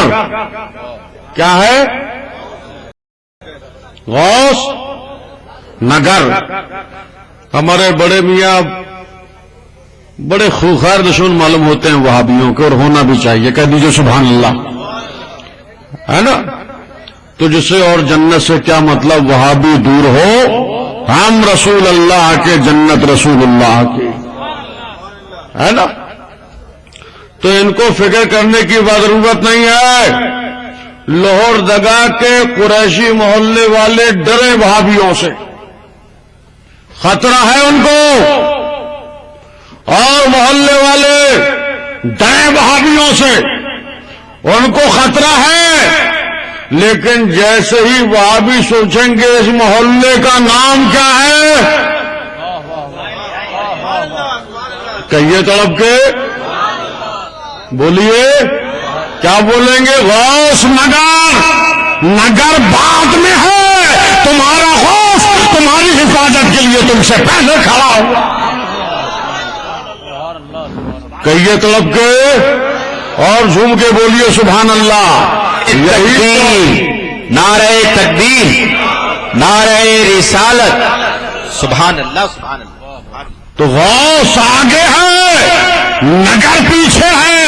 نگر. کیا ہے؟ غوث نگر. ہمارے بڑے میاں بڑے خوخار دشمن معلوم ہوتے ہیں وہابیوں کے، اور ہونا بھی چاہیے. کہہ دیجئے سبحان اللہ، ہے نا؟ تجھ سے اور جنت سے کیا مطلب، وہابی دور ہو، ہم رسول اللہ کے، جنت رسول اللہ کی، ہے نا؟ تو ان کو فکر کرنے کی ضرورت نہیں ہے. لاہور دگا کے قریشی محلے والے ڈرے وہابیوں سے، خطرہ ہے ان کو، اور محلے والے ڈرے وہابیوں سے، ان کو خطرہ ہے. لیکن جیسے ہی وہابی سوچیں گے اس محلے کا نام کیا ہے، کہیے تڑپ کے بولیے، کیا بولیں گے؟ غوث نگر. نگر بعد میں ہے، تمہارا غوث تمہاری حفاظت کے لیے تم سے پہلے کھڑا ہوا. کہیے تڑپ کے اور جھوم کے بولیے سبحان اللہ. نعرہ تکبیر، نعرہ رسالت، سبحان اللہ سبحان اللہ. تو غوث آگے ہے، نگر پیچھے ہے.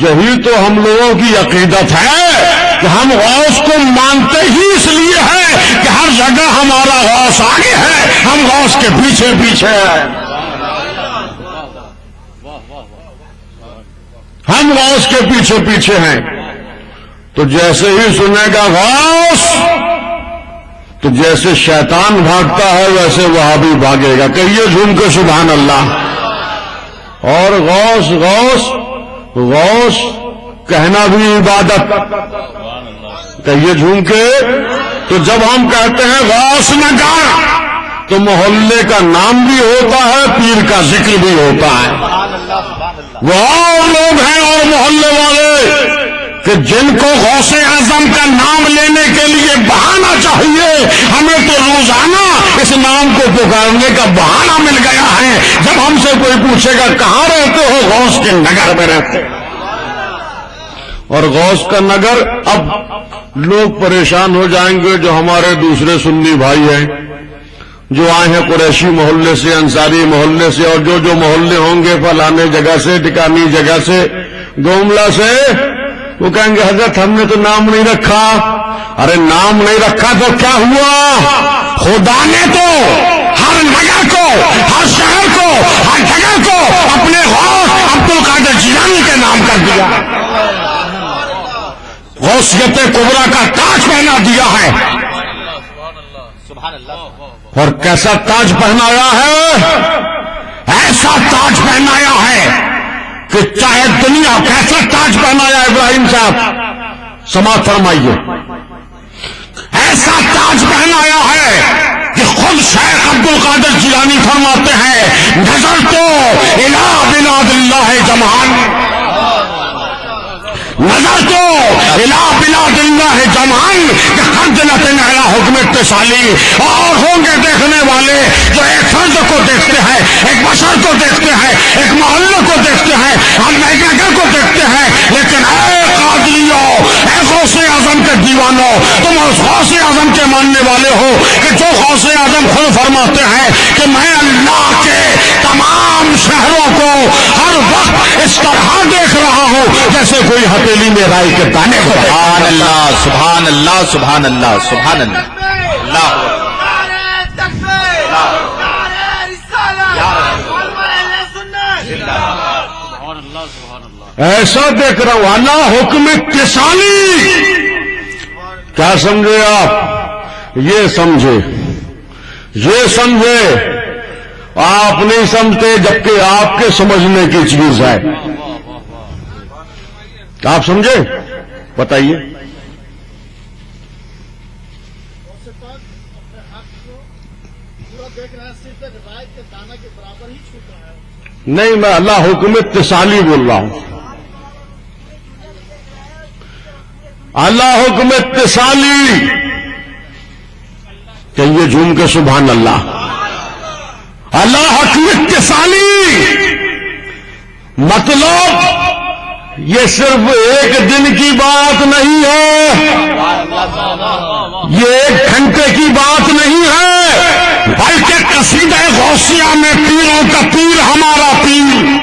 یہی تو ہم لوگوں کی عقیدت ہے کہ ہم غوث کو مانتے ہی اس لیے ہے کہ ہر جگہ ہمارا غوث آگے ہے، ہم غوث کے پیچھے پیچھے ہیں. ہم غوث کے پیچھے پیچھے ہیں. تو جیسے ہی سنے گا غوث، تو جیسے شیطان بھاگتا ہے ویسے وہابی بھاگے گا. کہیے جھوم کے سبحان اللہ. اور غوث غوث غوث کہنا بھی عبادت. کہیے جھوم کے. تو جب ہم کہتے ہیں غوث نگر، تو محلے کا نام بھی ہوتا ہے، پیر کا ذکر بھی ہوتا ہے. وہ اور لوگ ہیں اور محلے والے کہ جن کو غوث اعظم کا نام لینے کے لیے بہانہ چاہیے، ہمیں تو روزانہ اس نام کو پکارنے کا بہانہ مل گیا ہے. جب ہم سے کوئی پوچھے گا کہاں رہتے ہو، غوث کے نگر میں رہتے ہیں. اور غوث کا نگر، اب لوگ پریشان ہو جائیں گے جو ہمارے دوسرے سنی بھائی ہیں، جو آئے ہیں قریشی محلے سے، انصاری محلے سے، اور جو محلے ہوں گے فلانے جگہ سے، ٹکانی جگہ سے، گوملہ سے، وہ کہیں گے حضرت ہم نے تو نام نہیں رکھا. ارے نام نہیں رکھا تو کیا ہوا؟ خدا نے تو ہر نگر کو، ہر شہر کو، ہر جگہ کو اپنے غوث عبد القادر جیلانی کے نام کر دیا. غوثیت کبریٰ کا تاج پہنا دیا ہے. اور کیسا تاج پہنایا ہے؟ ایسا تاج پہنایا ہے کہ چاہے دنیا، کیسا تاج پہنایا ابراہیم صاحب سماعت فرمائیے. ایسا تاج پہنایا ہے کہ خود شیخ عبد القادر جیلانی فرماتے ہیں نظر تو الی بلاد اللہ جمعان، نظر تو الی بلاد اللہ جمعان کہ خرجلت الی حکم اتصالی. اور ہوں گے دیکھنے والے جو ایک فرد کو دیکھتے ہیں، ایک بشر کو دیکھتے ہیں، ایک محلے کو دیکھتے ہیں، ہم ایک جگہ کو دیکھتے ہیں. لیکن اے قادریوں، اے غوث اعظم کے دیوانوں، تم اس غوث اعظم کے ماننے والے ہو کہ جو غوث اعظم خود فرماتے ہیں کہ میں اللہ کے تمام شہروں کو ہر وقت اس طرح دیکھ رہا ہوں جیسے کوئی ہتھیلی میں رائی کے دانے کو. سبحان اللہ سبحان اللہ سبحان اللہ سبحان اللہ. اللہ ایسا دیکھ رہا ہوں. اللہ حکم اتصالی. کیا سمجھے آپ؟ یہ سمجھے، یہ سمجھے. آپ نہیں سمجھتے جبکہ آپ کے سمجھنے کی چیز ہے. آپ سمجھے؟ بتائیے. نہیں، میں اللہ حکم اتصالی بول رہا ہوں. اللہ حکم اتصالی. کہیے جھوم کے سبحان اللہ. اللہ حکم اتصالی مطلب یہ صرف ایک دن کی بات نہیں ہے، یہ ایک گھنٹے کی بات نہیں ہے، بلکہ قصیدہ غوثیہ میں پیروں کا پیر ہمارا پیر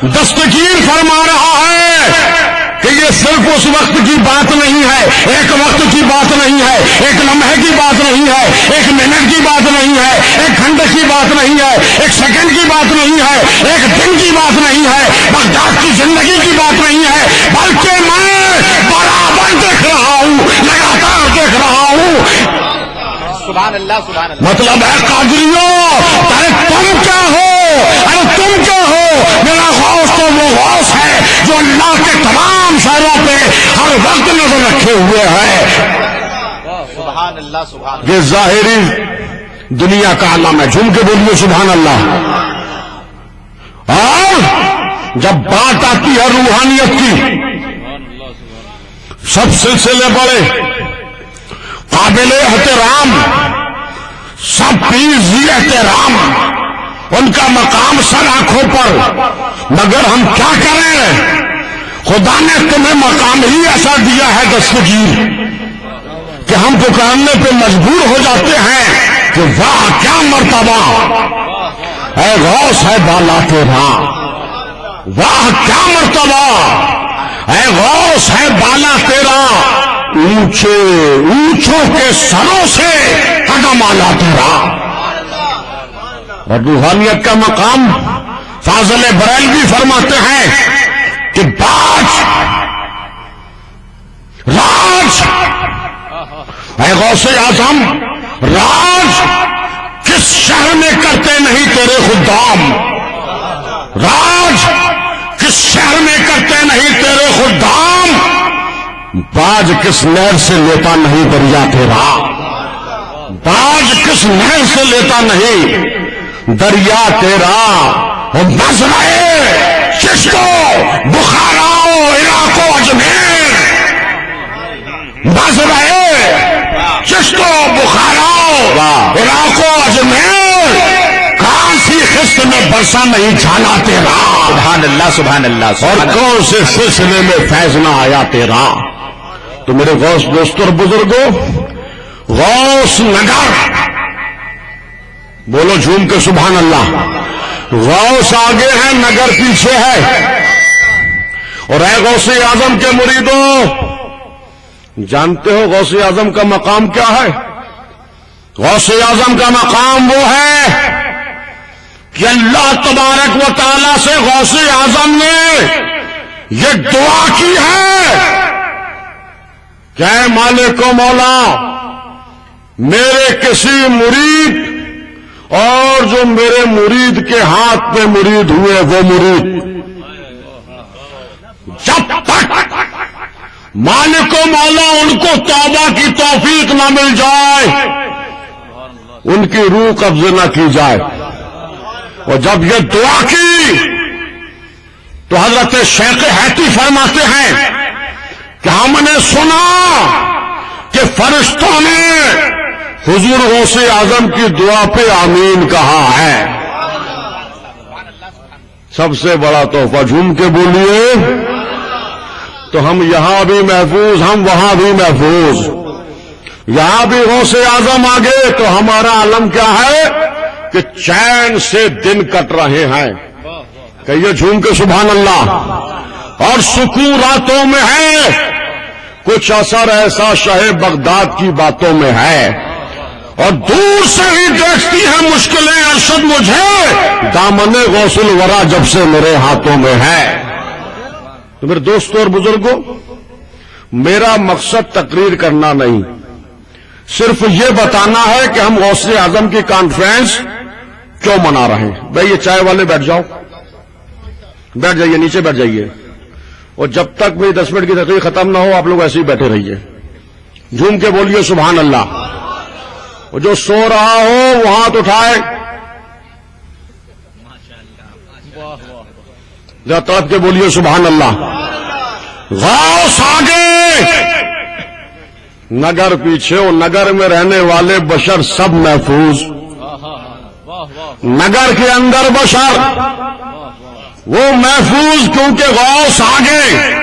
دستگیر فرما رہا ہے کہ یہ صرف اس وقت کی بات نہیں ہے، ایک وقت کی بات نہیں ہے، ایک لمحے کی بات نہیں ہے، ایک منٹ کی بات نہیں ہے، ایک گھنٹے کی بات نہیں ہے، ایک سیکنڈ کی بات نہیں ہے، ایک دن کی بات نہیں ہے، بغداد کی زندگی کی بات نہیں ہے، بلکہ میں برابر دیکھ رہا ہوں، لگاتار دیکھ رہا ہوں۔ سبحان اللہ سبحان اللہ۔ مطلب ہے قادریوں، ارے تم کیا ہو، ارے تم کیا ہو؟ میرا غوث تو وہ غوث ہے جو اللہ کے تمام شہروں پہ ہر وقت نظر رکھے ہوئے ہے۔ سبحان اللہ سبحان اللہ۔ یہ ظاہری دنیا کا عالم ہے، جھوم کے بولیے سبحان اللہ۔ اور جب بات آتی ہے روحانیت کی، سب سلسلے بڑے قابل احترام، سب پیر ذی احترام، ان کا مقام سر آنکھوں پر، مگر ہم کیا کریں؟ خدا نے تمہیں مقام ہی ایسا دیا ہے دستگیر کہ ہم پکارنے پہ مجبور ہو جاتے ہیں کہ واہ کیا مرتبہ، اے غوث ہے بالا تیرا، واہ کیا مرتبہ، اے غوث ہے بالا تیرا، اونچے اونچوں کے سروں سے قدم آلا تیرا۔ اور روحانیت کا مقام فاضل بریلوی فرماتے ہیں کہ باج راج، اے غوث اعظم راج کس شہر میں کرتے نہیں تیرے خدام، راج کس شہر میں کرتے نہیں تیرے خدام، باج کس نہر سے لیتا نہیں دریا تیرا، باج کس نہر سے لیتا نہیں دریا تیرا۔ مزرعے چشتو بخاراؤ عراق و اجمیر، مزرعے چشتو بخاراؤ عراق و اجمیر، کون سی قسط میں برسا نہیں جھالا تیرا، سبحان اللہ سبحان اللہ۔ اور کون سے سلسلے میں فیض نہ آیا تیرا۔ تو میرے غوث دوستوں اور بزرگوں، غوث نگر، بولو جھوم کے سبحان اللہ۔ غوث آگے ہے، نگر پیچھے ہے۔ اور اے غوث اعظم کے مریدوں، جانتے ہو غوث اعظم کا مقام کیا ہے؟ غوث اعظم کا مقام وہ ہے کہ اللہ تبارک و تعالی سے غوث اعظم نے یہ دعا کی ہے کہ اے مالک و مولا، میرے کسی مرید اور جو میرے مرید کے ہاتھ میں مرید ہوئے وہ مرید، جب تک مالک و مولا ان کو توبہ کی توفیق نہ مل جائے، ان کی روح قبض نہ کی جائے۔ اور جب یہ دعا کی تو حضرت شیخ حیتی فرماتے ہیں کہ ہم نے سنا کہ فرشتوں نے حضور غوث اعظم کی دعا پہ آمین کہا ہے۔ سب سے بڑا تحفہ، جھوم کے بولیے، تو ہم یہاں بھی محفوظ، ہم وہاں بھی محفوظ، یہاں بھی غوث اعظم آگے تو ہمارا عالم کیا ہے کہ چین سے دن کٹ رہے ہیں۔ کہیے جھوم کے سبحان اللہ۔ اور سکون راتوں میں ہے، کچھ اثر ایسا شہ بغداد کی باتوں میں ہے، اور دور سے ہی دیکھتی ہیں مشکلیں ارشد مجھے، دامن غوث الورا جب سے میرے ہاتھوں میں ہے۔ تو میرے دوستوں اور بزرگوں، میرا مقصد تقریر کرنا نہیں، صرف یہ بتانا ہے کہ ہم غوث اعظم کی کانفرنس کیوں منا رہے ہیں۔ بھائی یہ چائے والے بیٹھ جاؤ، بیٹھ جائیے، نیچے بیٹھ جائیے، اور جب تک میری 10 منٹ کی تقریر ختم نہ ہو آپ لوگ ایسے ہی بیٹھے رہیے، جھوم کے بولیے سبحان اللہ۔ اور جو سو رہا ہو وہ ہاتھ اٹھائے، ذرا تڑپ کے بولیے سبحان اللہ۔ غوث آگے، نگر پیچھے، اور نگر میں رہنے والے بشر سب محفوظ، نگر کے اندر بشر وہ محفوظ کیونکہ غوث آ گئے.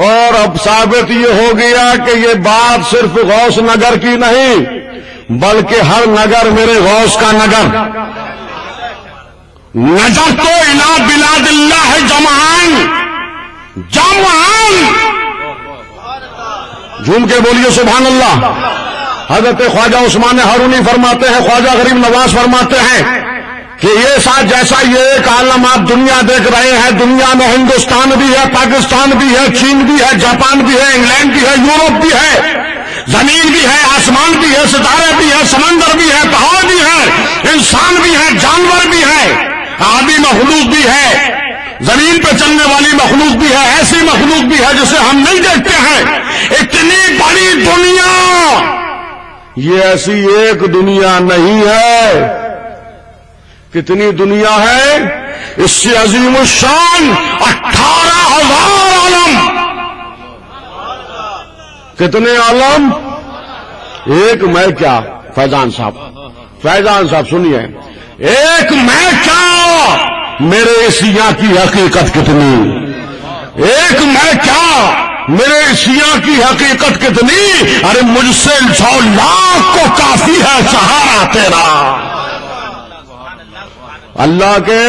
اور اب ثابت یہ ہو گیا کہ یہ بات صرف غوث نگر کی نہیں بلکہ ہر نگر میرے غوث کا نگر. نظر تو الا بلاد اللہ جمعان جمعان. جھوم کے بولیے سبحان اللہ. حضرت خواجہ عثمان ہارونی فرماتے ہیں, خواجہ غریب نواز فرماتے ہیں کہ یہ ساتھ جیسا یہ ایک عالم آپ دنیا دیکھ رہے ہیں, دنیا میں ہندوستان بھی ہے, پاکستان بھی ہے, چین بھی ہے, جاپان بھی ہے, انگلینڈ بھی ہے, یورپ بھی ہے, زمین بھی ہے, آسمان بھی ہے, ستارے بھی ہے, سمندر بھی ہے, پہاڑ بھی ہے, انسان بھی ہے, جانور بھی ہے, آبی مخلوق بھی ہے, زمین پہ چلنے والی مخلوق بھی ہے, ایسی مخلوق بھی ہے جسے ہم نہیں دیکھتے ہیں. اتنی بڑی دنیا, یہ ایسی ایک دنیا نہیں ہے. کتنی دنیا ہے؟ اس سے عظیم الشان 18,000 عالم. کتنے عالم؟ ایک میں کیا فیضان صاحب سنیے, ایک میں کیا میرے سیاہ کی حقیقت کتنی, ایک میں کیا میرے سیاہ کی حقیقت کتنی. ارے مجھ سے 100 لاکھ کو کافی ہے سہارا تیرا. اللہ کے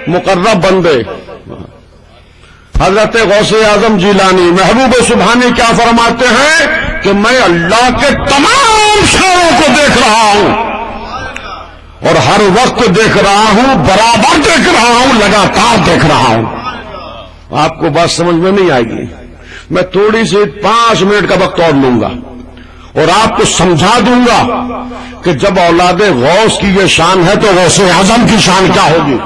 مقرب بندے حضرت غوث اعظم جیلانی محبوب سبحانی کیا فرماتے ہیں کہ میں اللہ کے تمام شعروں کو دیکھ رہا ہوں اور ہر وقت دیکھ رہا ہوں, برابر دیکھ رہا ہوں, لگاتار دیکھ رہا ہوں. آپ کو بات سمجھ میں نہیں آئے گی, میں تھوڑی سی 5 منٹ کا وقت اور لوں گا اور آپ کو سمجھا دوں گا کہ جب اولاد غوث کی یہ شان ہے تو غوث اعظم کی شان کیا ہوگی.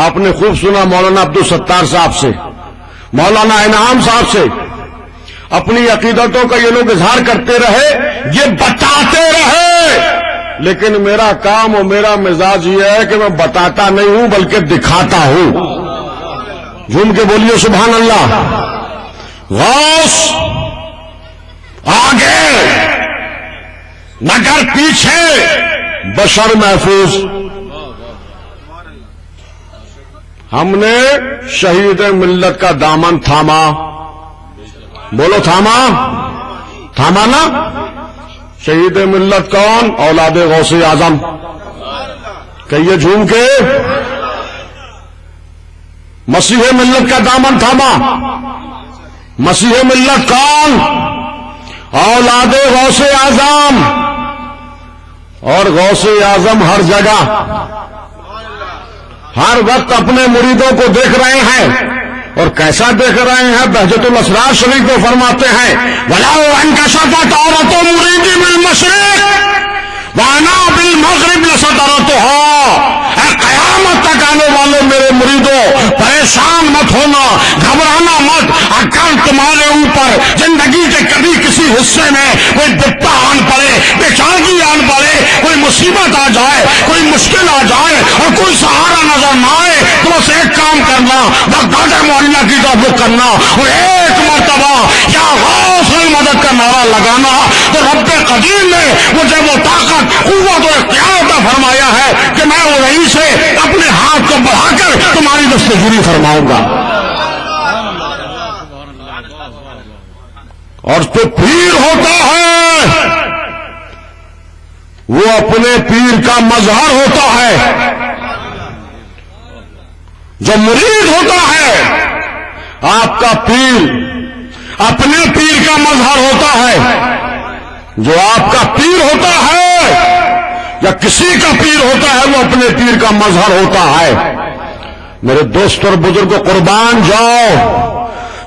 آپ نے خوب سنا مولانا عبدالستار صاحب سے, مولانا انعام صاحب سے, اپنی عقیدتوں کا یہ لوگ اظہار کرتے رہے, یہ بتاتے رہے, لیکن میرا کام اور میرا مزاج یہ ہے کہ میں بتاتا نہیں ہوں بلکہ دکھاتا ہوں. جھوم کے بولیے سبحان اللہ. غوث آگے نگر پیچھے, بشر محفوظ. ہم نے شہید ملت کا دامن تھاما, بولو تھاما, تھاما نا. شہید ملت کون؟ اولاد غوث اعظم. کہیے جھوم کے, مسیح ملت کا دامن تھاما. مسیح ملت کون؟ اولاد غوث اعظم. اور غوث اعظم ہر جگہ ہر وقت اپنے مریدوں کو دیکھ رہے ہیں, اور کیسا دیکھ رہے ہیں؟ بہجت الاسرار شریف کو فرماتے ہیں وَلَوْ انْكَشَفَتْ عَوْرَةُ مُرِيدٍ بِالْمَشْرِقِ وَأَنَا بِالْمَغْرِبِ لَسَتَرَتُهَا. قیامت تک آنے والے میرے مریدوں پریشان مت ہونا, گھبرانا مت. اگر تمہارے اوپر زندگی کے کبھی کسی حصے میں کوئی بپا آن پڑے, بیچارگی آن پڑے, کوئی مصیبت آ جائے, کوئی مشکل آ جائے اور کوئی سہارا نظر نہ آئے, تو بس ایک کام کرنا, بغداد معلیہ کی طرف رخ کرنا اور ایک مرتبہ یا غوث المدد کا نعرہ لگانا. تو رب قدیر نے مجھے وہ طاقت, قوت اور اختیار عطا فرمایا ہے کہ میں وہیں سے اپنے ہاتھ کو بڑھا کر تمہاری دستگیری فرماؤں گا. اور جو پیر ہوتا ہے وہ اپنے پیر کا مظہر ہوتا ہے. جو مرید ہوتا ہے آپ کا پیر اپنے پیر کا مظہر ہوتا ہے. جو آپ کا پیر ہوتا ہے یا کسی کا پیر ہوتا ہے وہ اپنے پیر کا مظہر ہوتا ہے. میرے دوست اور بزرگ قربان جاؤ,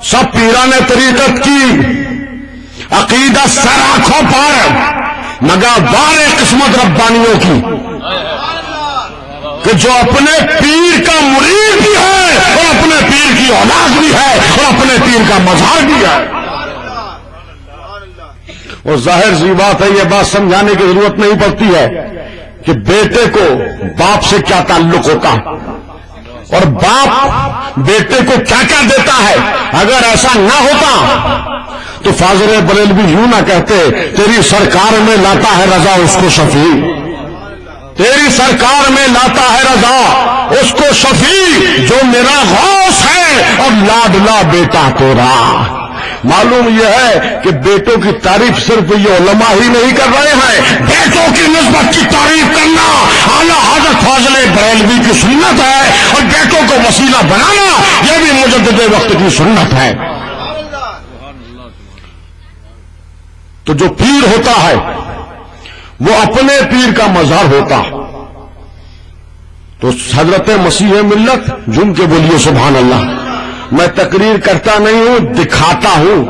سب پیران طریقت کی عقیدت سر آنکھوں پر مگر بار قسمت ربانیوں کی کہ جو اپنے پیر کا مرید بھی ہے اور اپنے پیر کی اولاد بھی ہے اور اپنے پیر کا مظہر بھی ہے. اور ظاہر سی بات ہے, یہ بات سمجھانے کی ضرورت نہیں پڑتی ہے کہ بیٹے کو باپ سے کیا تعلق ہوتا اور باپ بیٹے کو کیا کیا دیتا ہے. اگر ایسا نہ ہوتا تو فاضل بریلوی یوں نہ کہتے تیری سرکار میں لاتا ہے رضا اس کو شفیع. تیری سرکار میں لاتا ہے رضا اس کو شفیع جو میرا غوث ہے اور لاڈلا بیٹا تیرا. معلوم یہ ہے کہ بیٹوں کی تعریف صرف یہ علماء ہی نہیں کر رہے ہیں، بیٹوں کی نسبت کی تعریف کرنا اعلیٰ حضرت فاضل بریلوی کی سنت ہے، اور بیٹوں کو وسیلہ بنانا یہ بھی مجدد وقت کی سنت ہے. تو جو پیر ہوتا ہے وہ اپنے پیر کا مظہر ہوتا. تو حضرت مسیح ملت جم کے بولیے سبحان اللہ. میں تقریر کرتا نہیں ہوں، دکھاتا ہوں،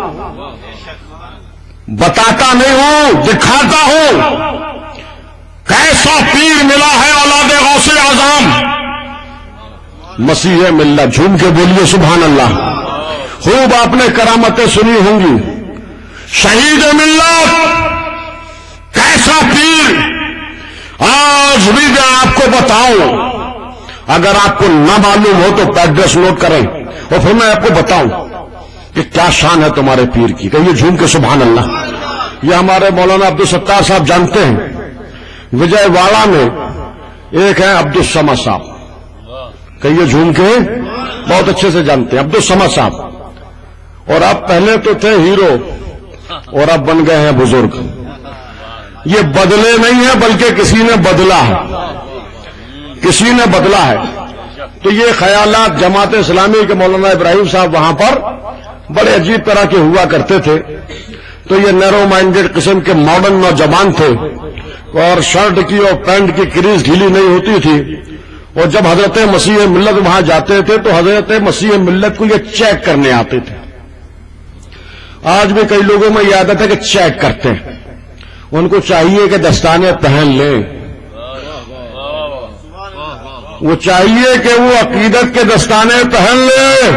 بتاتا نہیں ہوں، دکھاتا ہوں. کیسا پیر ملا ہے اولاد غوث اعظم مسیح ملت. جھوم کے بولیے سبحان اللہ. خوب آپ نے کرامتیں سنی ہوں گی. شہید ملت کیسا پیر. آج بھی میں آپ کو بتاؤں، اگر آپ کو نہ معلوم ہو تو ایڈریس نوٹ کریں اور پھر میں آپ کو بتاؤں کہ کیا شان ہے تمہارے پیر کی. کہیے جھوم کے سبحان اللہ. یہ ہمارے مولانا عبدالستار صاحب جانتے ہیں. وجے واڑہ میں ایک ہے عبدالصمد صاحب. کہیے جھوم کے، بہت اچھے سے جانتے ہیں عبدالصمد صاحب. اور آپ پہلے تو تھے ہیرو اور اب بن گئے ہیں بزرگ. یہ بدلے نہیں ہیں بلکہ کسی نے بدلا ہے، کسی نے بدلا ہے. تو یہ خیالات جماعت اسلامی کے مولانا ابراہیم صاحب وہاں پر بڑے عجیب طرح کے ہوا کرتے تھے. تو یہ نیرو مائنڈیڈ قسم کے ماڈرن نوجوان تھے اور شرٹ کی اور پینٹ کی کریز ڈھیلی نہیں ہوتی تھی. اور جب حضرت مسیح ملت وہاں جاتے تھے تو حضرت مسیح ملت کو یہ چیک کرنے آتے تھے. آج بھی کئی لوگوں میں یہ عادت ہے کہ چیک کرتے ہیں. ان کو چاہیے کہ دستانے پہن لیں، وہ چاہیے کہ وہ عقیدت کے دستانے پہن لیں.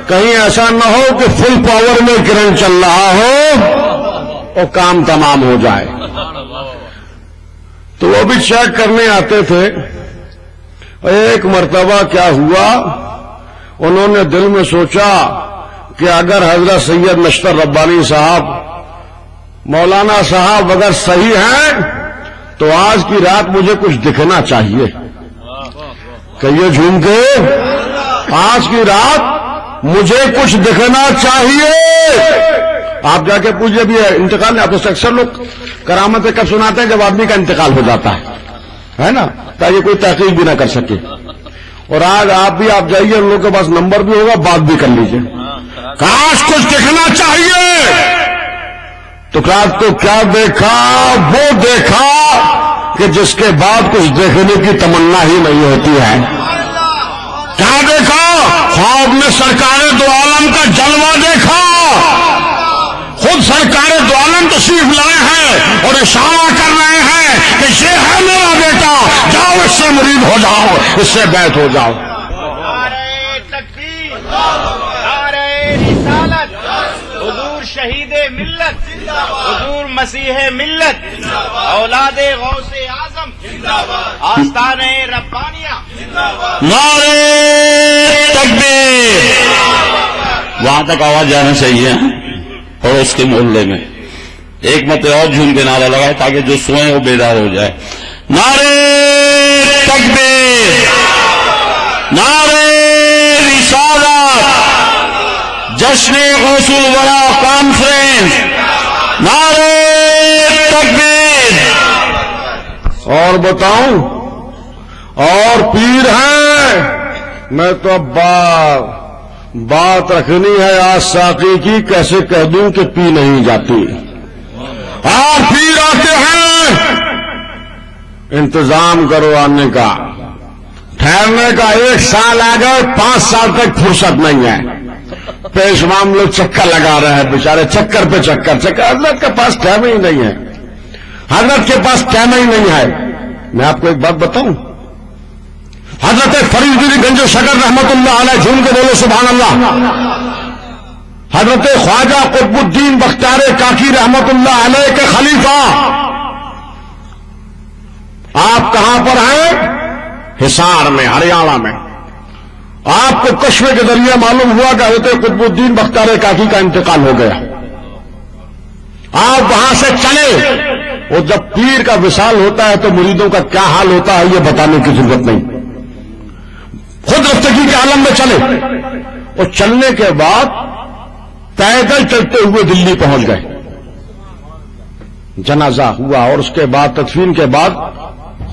کہیں ایسا نہ ہو کہ فل پاور میں کرنٹ چل رہا ہو اور کام تمام ہو جائے. تو وہ بھی چیک کرنے آتے تھے. ایک مرتبہ کیا ہوا، انہوں نے دل میں سوچا کہ اگر حضرت سید نشتر ربانی صاحب، مولانا صاحب اگر صحیح ہیں تو آج کی رات مجھے کچھ دکھنا چاہیے. کہیے جھوم کے، آج کی رات مجھے کچھ دکھنا چاہیے. آپ جا کے پوچھئے بھی انتقال آپ سے اکثر لوگ کرامتیں کب سناتے ہیں جب آدمی کا انتقال ہو جاتا ہے نا، تاکہ کوئی تحقیق بھی نہ کر سکے. اور آج آپ بھی آپ جائیے، ان لوگوں کے پاس نمبر بھی ہوگا، بات بھی کر لیجئے. کاش کچھ دکھنا چاہیے. تو رات کو کیا دیکھا؟ وہ دیکھا کہ جس کے بعد کچھ دیکھنے کی تمنا ہی نہیں ہوتی ہے. کیا دیکھا؟ خواب میں سرکار دو عالم کا جلوہ دیکھا. خود سرکار دو عالم تشریف لائے ہیں اور اشارہ کر رہے ہیں کہ یہ ہے میرا بیٹا، جاؤ اس سے مرید ہو جاؤ، اس سے بیعت ہو جاؤ. نعرہ تکبیر، نعرہ رسالت، حضور شہید ملت، حضور مسیح ملت، اولاد غوث اعظم، آستان ربانیہ. نعرہ تکبیر. وہاں تک آواز جانا چاہیے اور اس کے محلے میں ایک مرتبہ اور جھوم کے نعرہ لگائے تاکہ جو سوئیں وہ بیدار ہو جائے. نعرہ تکبیر، نعرہ رسالت، جشن غوث الورا کانفرنس. نعرہ تکبیر. اور بتاؤں، اور پیر ہیں. میں تو اب بات رکھنی ہے آج ساقی کی، کیسے کہہ دوں کہ پی نہیں جاتی. اور پیر آتے ہیں، انتظام کرو آنے کا، ٹھہرنے کا. 1 سال آ گئے، 5 سال تک فرصت نہیں ہے. پیشوام لوگ چکر لگا رہے ہیں بیچارے، چکر پہ چکر. حضرت کے پاس ٹائم ہی نہیں ہے، حضرت کے پاس ٹائم ہی نہیں ہے. میں آپ کو ایک بات بتاؤں، حضرت فرید بن گنج شکر رحمت اللہ علیہ، جھوم کے بولو سبحان اللہ. حضرت خواجہ قطب الدین بختیار کاکی رحمت اللہ علیہ کے خلیفہ. آپ کہاں پر ہیں؟ حصار میں، ہریانہ میں. آپ کو کشف کے ذریعے معلوم ہوا کہ حضرت قطب الدین بختیار کاکی کا انتقال ہو گیا. آپ وہاں سے چلے اور جب پیر کا وصال ہوتا ہے تو مریدوں کا کیا حال ہوتا ہے یہ بتانے کی ضرورت نہیں. خود رفتگی کے عالم میں چلے اور چلنے کے بعد پیدل چلتے ہوئے دلی پہنچ گئے. جنازہ ہوا اور اس کے بعد تدفین کے بعد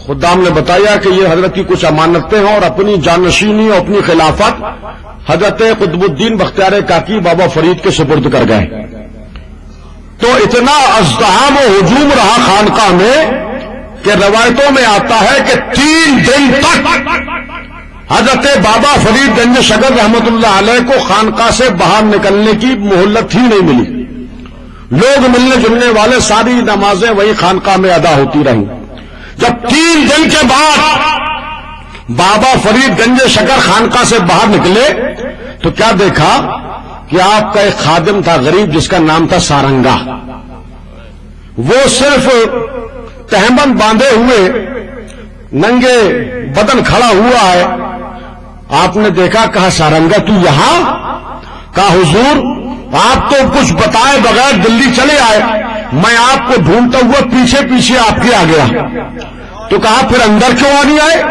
خدام نے بتایا کہ یہ حضرت کی کچھ امانتیں ہیں اور اپنی جانشینی اور اپنی خلافت حضرت قطب الدین بختیار کاکی بابا فرید کے سپرد کر گئے. تو اتنا ازدحام و ہجوم رہا خانقاہ میں کہ روایتوں میں آتا ہے کہ 3 دن تک حضرت بابا فرید گنج شکر رحمت اللہ علیہ کو خانقاہ سے باہر نکلنے کی مہلت ہی نہیں ملی. لوگ ملنے جلنے والے ساری نمازیں وہی خانقاہ میں ادا ہوتی رہیں. جب 3 دن کے بعد بابا فرید گنج شکر خانقاہ سے باہر نکلے تو کیا دیکھا کہ آپ کا ایک خادم تھا غریب جس کا نام تھا سارنگا. وہ صرف تہمند باندھے ہوئے ننگے بدن کھڑا ہوا ہے. آپ نے دیکھا، کہا سارنگا تو یہاں؟ کہا حضور آپ تو کچھ بتائے بغیر دلی چلے آئے، میں آپ کو ڈھونڈتا ہوا پیچھے پیچھے آپ کے آ گیا. تو کہا پھر اندر کیوں نہیں آئے؟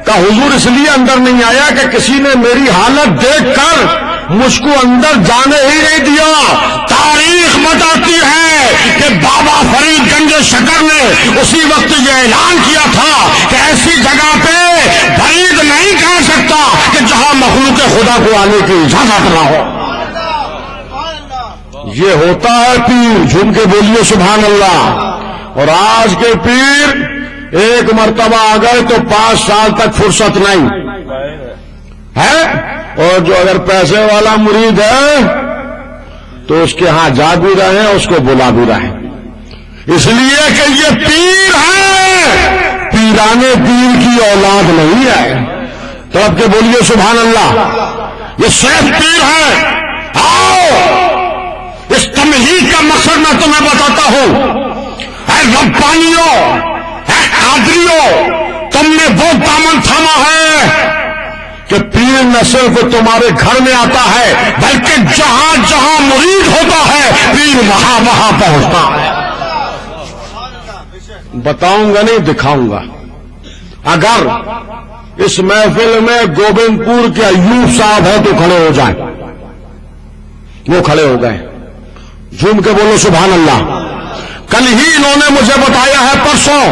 کہا حضور اس لیے اندر نہیں آیا کہ کسی نے میری حالت دیکھ کر مجھ کو اندر جانے ہی نہیں دیا. تاریخ بتاتی ہے کہ بابا فرید گنج شکر نے اسی وقت یہ اعلان کیا تھا کہ ایسی جگہ پہ فرید نہیں کہہ سکتا کہ جہاں مخلوق خدا کو آنے کی اجازت نہ ہو. یہ ہوتا ہے پیر. جھوم کے بولیے سبحان اللہ. اور آج کے پیر ایک مرتبہ آ گئے تو 5 سال تک فرصت نہیں ہے. اور جو اگر پیسے والا مرید ہے تو اس کے ہاں جا بھی رہے ہیں، اس کو بلا بھی رہے ہیں، اس لیے کہ یہ پیر ہے، پیرانے پیر کی اولاد نہیں ہے. تو اب کے بولیے سبحان اللہ. یہ صرف پیر ہے. آؤ اس تمہید کا مقصد میں تمہیں بتاتا ہوں. اے ربانیوں، اے قادریوں، تم نے وہ دامن تھاما ہے کہ پیر نہ صرف تمہارے گھر میں آتا ہے بلکہ جہاں جہاں مرید ہوتا ہے پیر وہاں وہاں پہنچتا ہے. بتاؤں گا نہیں، دکھاؤں گا. اگر اس محفل میں گوبند پور کے ایوب صاحب ہیں تو کھڑے ہو جائیں. وہ کھڑے ہو گئے. جھوم کے بولو سبحان اللہ. کل ہی انہوں نے مجھے بتایا ہے پرسوں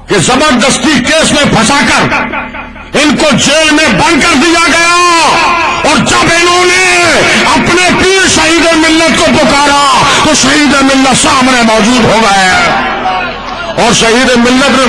کہ زبردستی کیس میں پھنسا کر ان کو جیل میں بند کر دیا گیا. اور جب انہوں نے اپنے پیر شہید ملت کو پکارا تو شہید ملت سامنے موجود ہو گئے. اور شہید ملت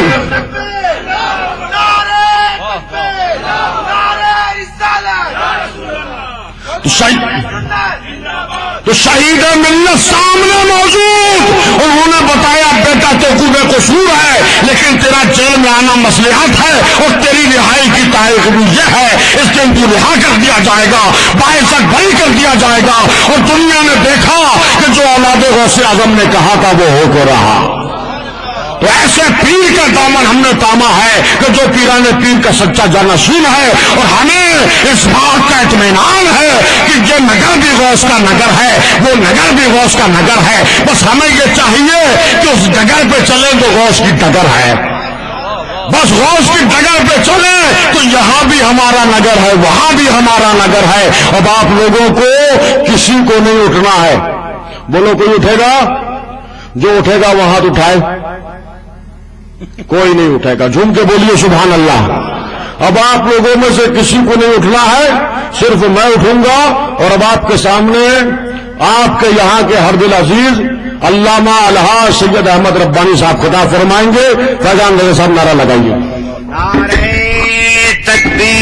تو شہید ملت سامنے موجود. انہوں نے بتایا بیٹا تو کو بے قصور ہے لیکن تیرا جیل میں آنا مصلحت ہے اور تیری رہائی کی تاریخ بھی یہ ہے. اس دن تو رہا کر دیا جائے گا، باعزت بری کر دیا جائے گا. اور دنیا نے دیکھا کہ جو اولاد غوث اعظم نے کہا تھا وہ ہو کے رہا. تو ایسے پیر کا دامن ہم نے تاما ہے کہ جو پیرانے پیر کا سچا جانشین ہے. اور ہمیں اس بات کا اطمینان ہے کہ یہ نگر بھی غوث کا نگر ہے، وہ نگر بھی غوث کا نگر ہے. بس ہمیں یہ چاہیے کہ اس ڈگر پہ چلے تو غوث کی ڈگر ہے. بس غوث کی ڈگر پہ چلے تو یہاں بھی ہمارا نگر ہے، وہاں بھی ہمارا نگر ہے. اب آپ لوگوں کو کسی کو نہیں اٹھنا ہے. بولو کوئی اٹھے گا؟ جو اٹھے گا وہاں تو اٹھائے. کوئی نہیں اٹھے گا. جھوم کے بولیے سبحان اللہ. اب آپ لوگوں میں سے کسی کو نہیں اٹھنا ہے، صرف میں اٹھوں گا. اور اب آپ کے سامنے آپ کے یہاں کے ہر دل عزیز علامہ الحاج سید احمد ربانی صاحب خطاب فرمائیں گے. فیضان رضا صاحب نعرہ لگائیے. نعرہ تکبیر.